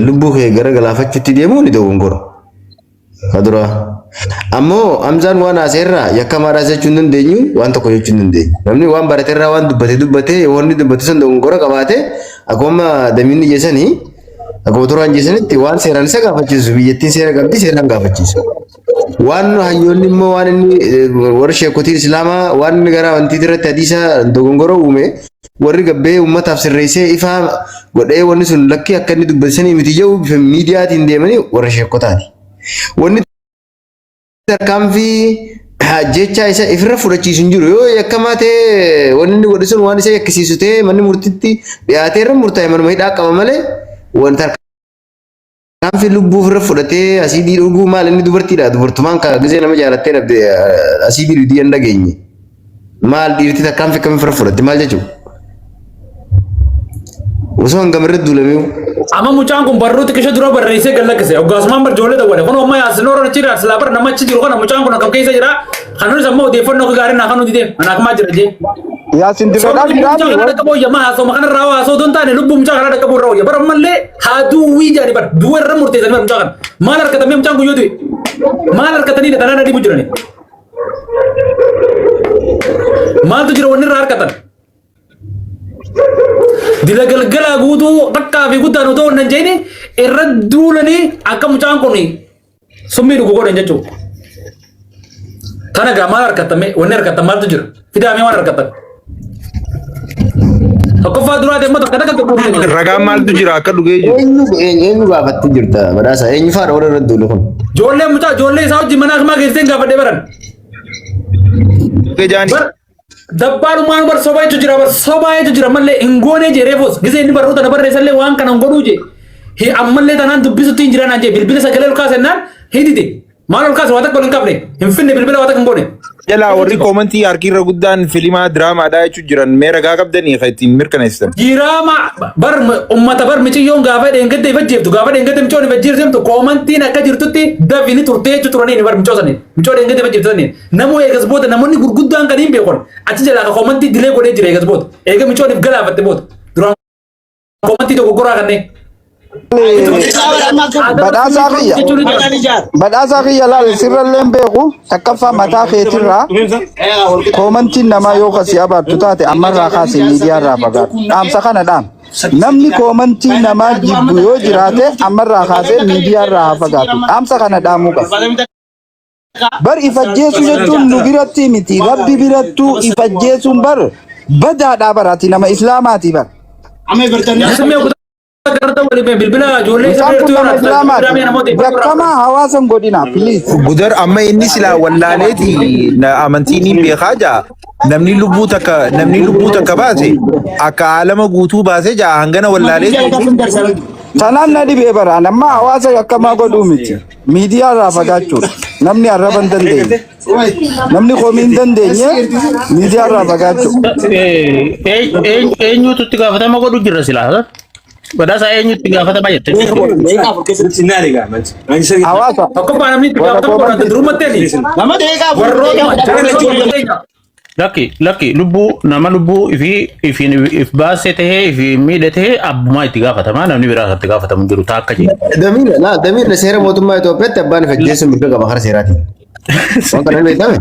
lubbu kee gara galaafachuutti deemuu ni dogongora. Kadura ammoo amzaan waan aseerraa yakka maaraa jechuu hin dandeenyu waan tokko jechuu hin dandeenyu. Namni waan barateerraa waan dubbate wanni dubbate san dogongora qabaate akkuma damiinni jeesanii akkuma turaan jeesanitti waan seeraan isa gaafachiisu biyyattiin seera qabdi seeraan gaafachiisu. Waan hayyoonni immoo waan inni warra sheekotiin islaamaa waan gara wanti irratti hadiisa dogongora uume warri gabbee ummataaf sirreessee ifaa godhee wanni sun lakkii akka inni dubbatanii miti jedhu bifa miidiyaatiin deemanii warra sheekotaati. Wanni tarkaanfii jecha isa ifirra fudhachiisu hin jiru yoo yakkamaa ta'e wanni inni godhe sun waan isa yakkisiisu ta'e manni murtiitti dhiyaatee irra murtaa'e manuma hidhaa qaba malee waan tarkaanfii lubbuu ofirra fudhatee asiidii dhuguu maal inni dubartiidha dubartumaan ka gisee nama jaalattee dhabde asiidii dhuguu hin dhageenye maal dhiirti tarkaanfii kam ofirra fudhatte maal jechuudha. Osoo hangamarra duulamee amma mucaan kun barruutti kisha dura barreessee gallakise oggaasumaan barjoolee dawwale kun amma yaasin oora jira silaabar namachi jiru kana mucaan kun akkam keessa jira kanuun ammoo odeeffannoo gaarii naa kanu dide ana akmaa jira jee yaasin diradhaa mucaan kana dhaqaboo yammaa haasoo makana raawaa haasoo don taane lubbuu mucaan kana dhaqaboo raawwa bara ammallee haaduu wiijaani bar duwwa irra murteessanii bar mucaan kana maal harkatamee mucaan kun yoo du'e maal harkatanii tanaan adiibu jirani maaltu jira wanni irraa harkatan dila galgala guutuu takkaa fi guddaan utoo hin jeeni irra duulanii akka mucaan kun summii dhugu godhan jechuudha. Kana gaa maal harkatame wanni harkatan maaltu jira fidaamee waan harkatan. Tokkoffaa duraa deemaa tokko takka tokko. Ragaan maaltu jira akka dhugee jiru. Eenyu gaafattee jirta badhaasa eenyu faadha warra irra duulu kun. Ijoollee mucaa ijoollee isaa wajjin mana akmaa keessatti gaafadhee baran. Dabbaadhumaan bar sobaa jechuun jira bar sobaa jechuun jira mallee hin goonee jedhee foos gisee inni barruuta na barreessallee waan kana hin godhuu jee ammallee tanaan dubbisutti hin jiraan jee bilbila sagalee ol kaasennaan hidhite maal ol kaase waa takka ol hin qabne hin finne bilbila waa takka hin goone. Jalaa warri koomantii harkiirra guddaan filimaa diraamaadhaa jechuun jiran mee ragaa qabdanii kan ittiin mirkaneessitan. Diraama bar ummata bar miciyyoon gaafa dheengadde ifajjeeftu gaafa dheengadde micoon ifajjeeftu koomantiin akka jirtutti dafini turtee jechuun turanii bar micoo sanii micoo dheengadde ifajjeeftu namoo eegas booda namoonni gurguddaan kan hin beekon achi jalaa ka koomantii dilee godhee jira eegas booda eega micoon if galaafatte booda duraan koomantii tokko goraa kanneen. Badhaasa kiyya laal sirrallee beeku takkaffaa mataa keetirraa koomantiin namaa yoo kasii abaartu taate ammarraa kaasee miidiyaarraa fagaatu dhaamsa kana dhaam namni koomantii namaa jibbu yoo jiraate ammarraa kaasee miidiyaarraa fagaatu dhaamsa kana dhaamuu qaba. Bar ifajjeesu jechuun nu biratti miti rabbi birattuu ifajjeesuun bar badaadhaa baraati nama islaamaati bar. Beekamaa hawaasan godina please. Gudar amma inni silaa wallaaleeti amantiin hin beekaa jaa namni lubbuu takka baase akka alama guutuu baase jaa hangana wallaaleeti. Tanaan na dhibee baraan amma hawaasa akkamaa godhuu miti miidiyaa irraa fagaachuudha namni arraba hin dandeenye namni komii hin dandeenye miidiyaa irraa fagaachuudha. Eenyutu itti gaafatama godhu jira silaa badhaasa eenyutti gaafatama jette. Hawaasa. Tokkoffaa namni itti gaafatama godhatu durumattee nama warroota Laki lubbuu nama lubbuu if baasee tahee if miidhe tahee abbumaa itti gaafatama namni biraa itti gaafatamu jiru taakka jee. Damiirra seera mootummaa Itoophiyaatti abbaan ifajjeessuun mirga qaba hara seeraatiin. Waan kana beekame.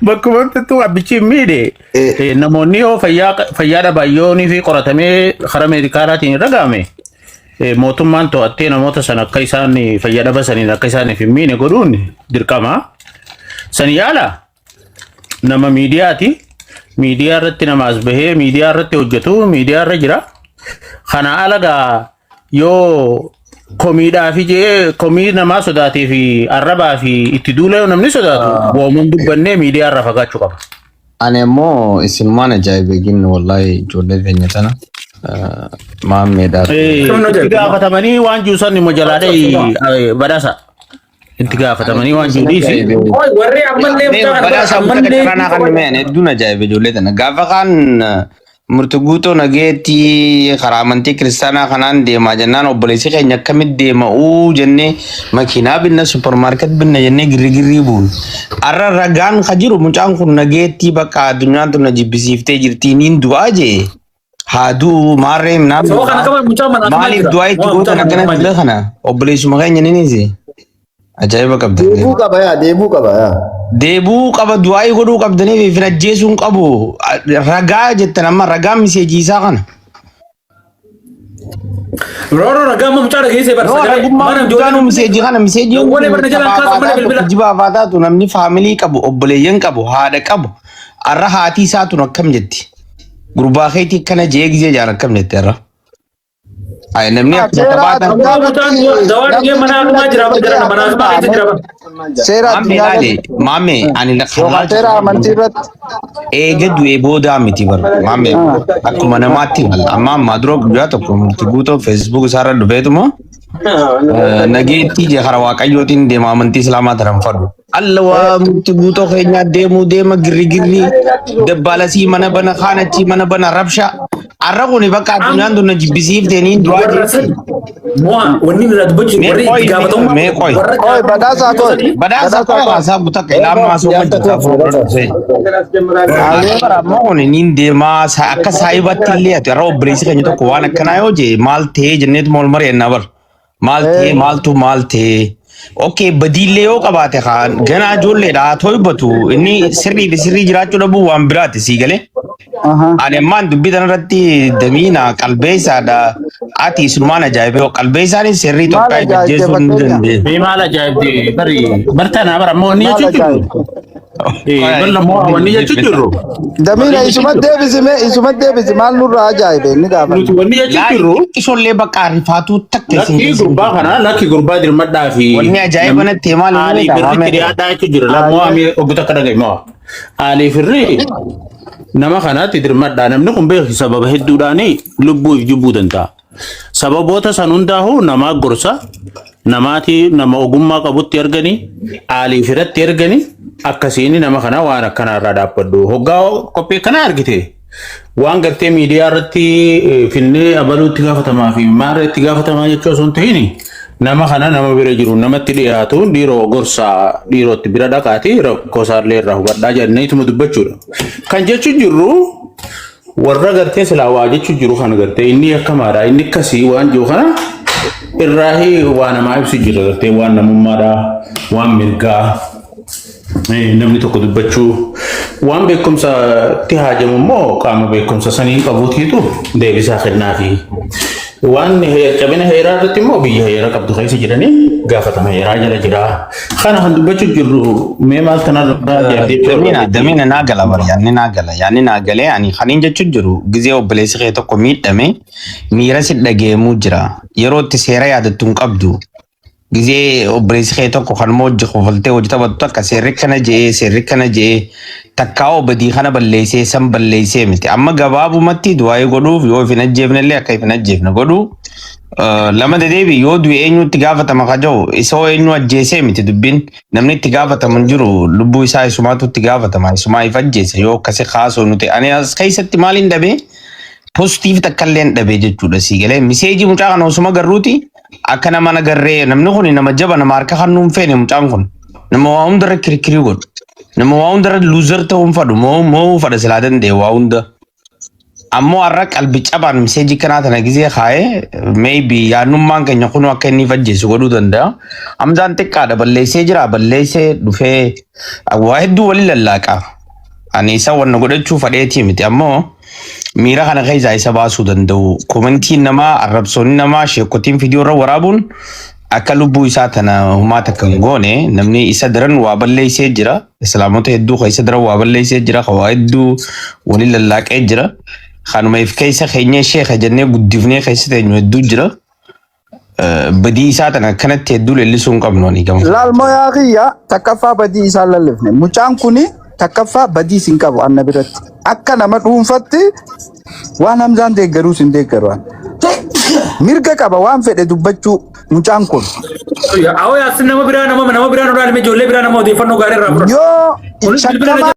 Bakkuma tuttuu abbichi miidhe namoonni yoo fayyaa dhabayyoonii fi qoratamee karaa meedikaalaatiin irra gaame mootummaan to'attee namoota sana akka isaan fayyaa dhabasaniin akka isaaniif hin miine godhuun dirqama. San yaala. Nama miidiyaati miidiyaa irratti nama as bahee miidiyaa irratti hojjetu miidiyaa irra jira kana alagaa yoo komiidhaa fi jee komii namaa sodaatee fi arrabaa fi itti duula yoo namni sodaatu waamuun dubbannee miidiyaa irraa fagaachuu qaba. Ani ammoo isinumaan ajaa'ibe gin wallahi ijoollee keenya tana maammeedhaa. Itti gaafatamanii waan juusan immoo jalaadhee badhaasa. Itti gaafatamanii waan jiruufi. Warri ammallee kana kan meen hedduun ajaa'ibe ijoollee tana gaafa kan murtuguutoo nageetti karaa amantii kiristaanaa kanaan deemaa jennaan obboleessi keenya akkamitti deema jennee makiinaa binna supermarket binna jennee girrigirrii buun arra ragaan ka jiru mucaan kun nageetti bakka addunyaan tun na jibbisiiftee jirtiin hin du'aa jee haaduu maarree minaan So kana kama mucaa mana maaliif du'aa itti gootan akkanatti illee kana obboleessuma keenya niniisi ajaa'iba qabdan deebuu qaba yaa. deebuu qaba du'aa godhuu qabdanii fi ajjeesuun qabu ragaa jettan amma ragaa miseejii isaa kana. Roro ragaa amma mucaa dhageessee barsa. Mana ijoolleen miseejii kana miseejii wani barna jalaan kaasa mana bilbila. jibaa taatu namni faamilii qabu obboleeyyan qabu haadha qabu arra haatii isaatuun akkam jetti gurbaa keetii kana jee gisee jaan akkam jetti arra. Ay namni akka baatan Dawaan dia mana aku majra berjalan mana aku pakai sejaraban. Seera maame laale maame ani la seera amantii irratti eega du'ee booda miti bar maame akkuma namaatti amma amma dura guyyaa tokko murtii guutoo feesbuuk isaarra dhufeetuma nageetti je hara waaqayyootiin deema amantii islaamaa taran fadhu alla waa murtii guutoo keenya deema girri dabbalasii mana bana khaanachi mana bana rabsha arra kuni bakka addunyaan dunna jibbisiifteeniin du'aa jetti. Moa wani nila dubbachuu warri itti gaafatamu. Mee qoy. Oi badaasaa koi. Badhaasa haasaa butaka ilaamaa sooma jirta fuuldura. Bara ammoo kuni niin deemaa akka saayibatti illee ati irra obboleessi keenya tokko waan akkanaa yoo jee maal ta'ee jenneetu maal mari'annaa bar. Maal ta'ee maal ta'ee. Okay badiillee yoo qabaate kaan ganaa ijoolleedha to'ibatu inni sirrii jiraachuu dhabuu waan biraati sii galee. Ani ammaan dubbii kanarratti damiina qalbeessaadha. Ati isumaan ajaa'ibee qalbeessaanis sirrii tokko ajjeesuu ni dandeenya. Mee maal ajaa'ibdi bari bartaanaa bara moo ni jechuudha. Balla moo wanni jechuudha. Damiina isuma deebisi maal nurraa ajaa'ibe inni gaafa. Nuti wanni jechuudha. Isollee bakka rifaatuu takka Lakki gurbaa kana lakki gurbaa dirmadhaa fi wanni ajaa'iba natti maal Ali birri dhiyaadhaa jechuudha. Lammoo amee obbo takka dhaga'imaa. Ali firri nama kanaatti dirmadhaa namni kun beeku sababa hedduudhaani lubbuu fi jibbuu danda'a. Sababoota san hundaa'u nama gorsa nama ogummaa qabutti erganii Ali firatti erganii akkasiin nama kana waan akkanarraa dhaabbadhu. Hoggaa qophii kana argite waan gartee miidiyaa irratti finnee abaluutti gaafatamaa fi maarra itti gaafatamaa jechuu osoo hin ta'in nama kana nama bira jiru namatti dhiyaatu dhiiroo gorsaa dhiirootti bira dhaqaati rakkoosaarlee irraa hubadhaa jennee ituma dubbachuudha. Kan jechuun jirru warra gartee silaa waa jechuun jiru kan gartee inni akkamaadha inni akkasii waan jiru kana irraahi waan namaa ibsu jira gartee waan namummaadha waan mirgaa namni tokko dubbachuu waan beekumsa itti haajamu immoo qaama beekumsa sanii qabuutiitu deebisaa kennaafi. Waan cabina heeraa irratti immoo biyya heera qabdu keessa jiranii gaafatama heeraa jala jira. Kana kan dubbachuu jirru mee maal kanarraa damiina naa gala bar yaanni naa galee ani kaniin jechuun jiru gizee obboleessi kee tokko miidhame miira si dhageemuu jira yeroo itti seera yaadattu hin qabdu. Gizee obboleessi kee tokko kan hojii qofaltee hojii taphattu akka seerri kana jee takkaa badii kana balleessee san balleessee miti. Amma gabaabumatti du'aa godhuuf yoo hin ajjeefnellee akka hin ajjeefne godhu lama dedeebi yoo du'e eenyutti gaafatama kaja'u isoo eenyu ajjeesee miti dubbiin namni itti gaafatamu hin jiru lubbuu isaa isumaatu itti gaafatama isumaa if ajjeese yoo akkasi kaasoo nuti ani as keessatti maaliin dhabee positiif takkallee dhabee jechuudha sii galee miseejii mucaa kana osuma garruuti. Akka nama nagarree namni kun nama jaba nama harka kan nuun feene mucaan kun nama waa hundarra kirkirii godhu nama waa hundarra luuzar ta'uun fadhu moo fadha silaa danda'e waa hunda ammoo har'a qalbii cabaan miseejii kanaa tana gizee kaa'ee maybe yaannummaan keenya kun akka inni fajjeessu godhuu danda'a. Hamzaan xiqqaadha balleessee jira balleessee dhufee waa hedduu waliin lallaaqa ani isa wanna godhachuu fadheetii miti ammoo. Miira kana keessaa isa baasuu danda'u. Komentiin namaa arrabsoonni namaa sheekotiin viidiyoo irra waraabuun akka lubbuu isaa tana humaata kan goone namni isa daran waa balleessee jira. Islaamota hedduu kan isa daran waa balleessee jira. Waa hedduu waliin lallaaqee jira. Kanuma if keessa keenya sheeka jennee guddifnee keessa teenyu hedduu jira. Badii isaa tana akkanatti hedduu leellisuu hin qabnu ani gama. Laalmoo yaa kiyya takkaffaa badii isaa lallifne mucaan kuni takkaffaa badii sin qabu anna biratti. Akka nama dhuunfatti waan Hamzaan deeggaruus hin deeggaruan. Mirga qaba waan fedhe dubbachuu mucaan kun. Awoo yaasin nama biraa nurraa ilme ijoollee biraa nama odeeffannoo gaarii irraa fudhatu. Yoo shakkamaa